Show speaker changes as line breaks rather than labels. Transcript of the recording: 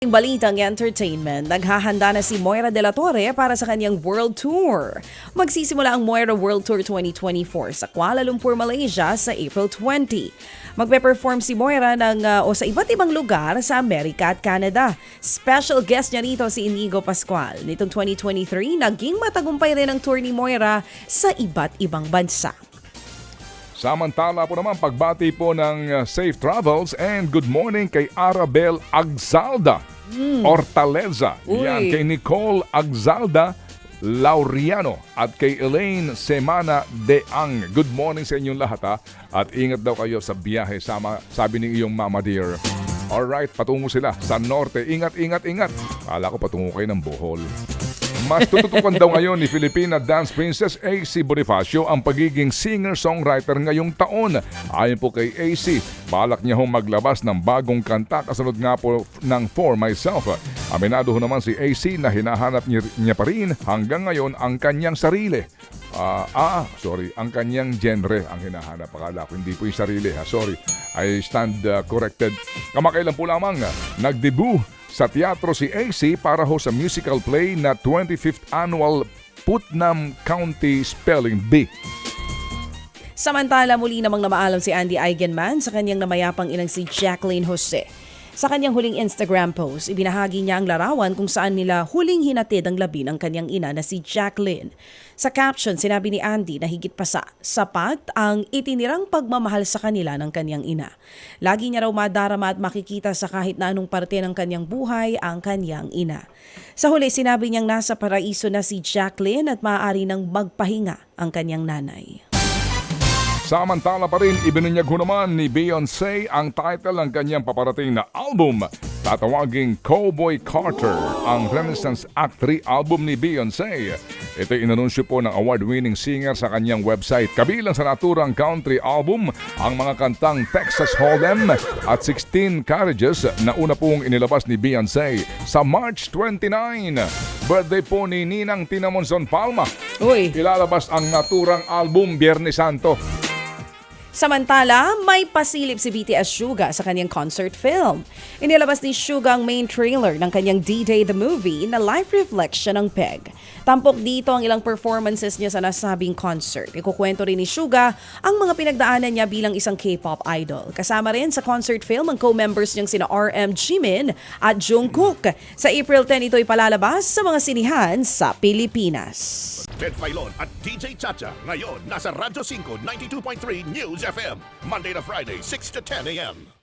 Balitang entertainment, naghahanda na si Moira de la Torre para sa kanyang World Tour. Magsisimula ang Moira World Tour 2024 sa Kuala Lumpur, Malaysia sa April 20. Magpe-perform si Moira sa iba't ibang lugar sa Amerika at Canada. Special guest niya rito si Inigo Pascual. Nitong 2023, naging matagumpay rin ang tour ni Moira sa iba't ibang bansa.
Samantala po naman, pagbati po ng safe travels and good morning kay Arabel Agzalda Hortaleza. Yan, kay Nicole Agzalda Laureano at kay Elaine Semana Deang. Good morning sa inyong lahat ha. At ingat daw kayo sa biyahe, sabi ni iyong mama dear. Alright, patungo sila sa norte. Ingat, ingat, ingat. Kala ko patungo kayo ng Bohol. Mas tututukan daw ngayon ni Filipina Dance Princess AC Bonifacio ang pagiging singer-songwriter ngayong taon. Ayon po kay AC, balak niya hong maglabas ng bagong kanta kasunod nga po ng For Myself. Aminado ho naman si AC na hinahanap niya pa rin hanggang ngayon ang kanyang sarili. Ang kanyang genre ang hinahanap. Akala ko hindi po yung sarili ha. Sorry, I stand corrected. Kamakailan po lamang nag-debut sa teatro si AC para ho sa musical play na 25th Annual Putnam County Spelling Bee.
Samantala, muli namang namaalam si Andy Eigenman sa kanyang namayapang inang si Jacqueline Jose. Sa kanyang huling Instagram post, ibinahagi niya ang larawan kung saan nila huling hinatid ang labi ng kanyang ina na si Jacqueline. Sa caption, sinabi ni Andy na higit pa sa sapat ang itinirang pagmamahal sa kanila ng kanyang ina. Lagi niya raw madarama at makikita sa kahit na anong parte ng kanyang buhay ang kanyang ina. Sa huli, sinabi niyang nasa paraiso na si Jacqueline at maaari nang magpahinga ang kanyang nanay.
Samantala pa rin, ibinunyag ho naman ni Beyonce ang title ng kanyang paparating na album. Tatawaging Cowboy Carter, ang Renaissance Act 3 album ni Beyonce. Ito'y inanunsyo po ng award-winning singer sa kanyang website. Kabilang sa naturang country album, ang mga kantang Texas Hold'em at 16 Carriages na una pong inilabas ni Beyonce sa March 29. Birthday po ni Ninang Tinamonson Palma. Ilalabas ang naturang album Biyernes Santo.
Samantala, may pasilip si BTS Suga sa kanyang concert film. Inilabas ni Suga ang main trailer ng kanyang D-Day the Movie na life reflection ng PEG. Tampok dito ang ilang performances niya sa nasabing concert. Ikukwento rin ni Suga ang mga pinagdaanan niya bilang isang K-pop idol. Kasama rin sa concert film ang co-members niyang sina RM Jimin at Jungkook. Sa April 10 ito ipalalabas sa mga sinihan sa Pilipinas.
Ted Filon at DJ Chacha ngayon nasa Radyo 5 92.3 News FM Monday to Friday 6 to 10 a.m.